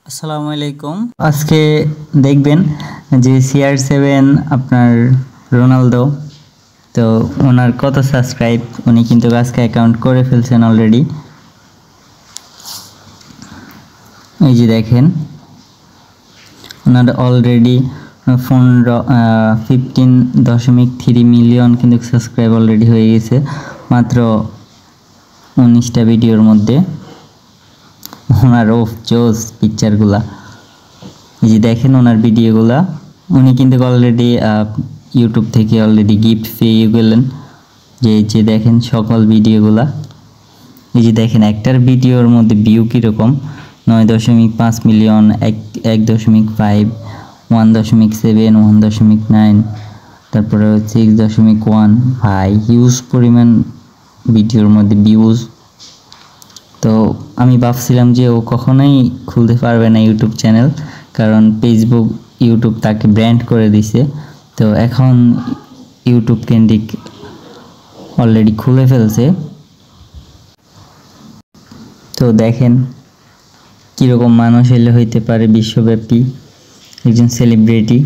আসসালামু আলাইকুম। আজকে দেখবেন যে CR7 আপনার রোনালদো, তো ওনার কত সাবস্ক্রাইব, উনি কিন্তু আজকে অ্যাকাউন্ট করে ফেলছেন অলরেডি। এই যে দেখেন ওনার অলরেডি 15.3 মিলিয়ন কিন্তু সাবস্ক্রাইব অলরেডি হয়ে গেছে মাত্র 19টা ভিডিওর মধ্যে। ওনার অফ জোস পিকচারগুলা এই যে দেখেন ওনার ভিডিওগুলা, উনি কিন্তু অলরেডি ইউটিউব থেকে অলরেডি গিফট পেয়ে গেলেন। যে দেখেন সকল ভিডিওগুলা, এই যে দেখেন একটার ভিডিওর মধ্যে ভিউ কীরকম 9.5 মিলিয়ন, 1.5, 1.7, 1.9, তারপরে 6.1। ভাই হিউজ পরিমাণ ভিডিওর মধ্যে ভিউজ। তো আমি ভাবছিলাম যে ও কখনোই খুলতে পারবে না ইউটিউব চ্যানেল, কারণ ফেসবুক ইউটিউব তাকে ব্র্যান্ড করে দিছে। তো এখন ইউটিউব কেন্দ্রিক অলরেডি খুলে ফেলছে। তো দেখেন কীরকম মানুষ এলে হইতে পারে বিশ্বব্যাপী একজন সেলিব্রিটি।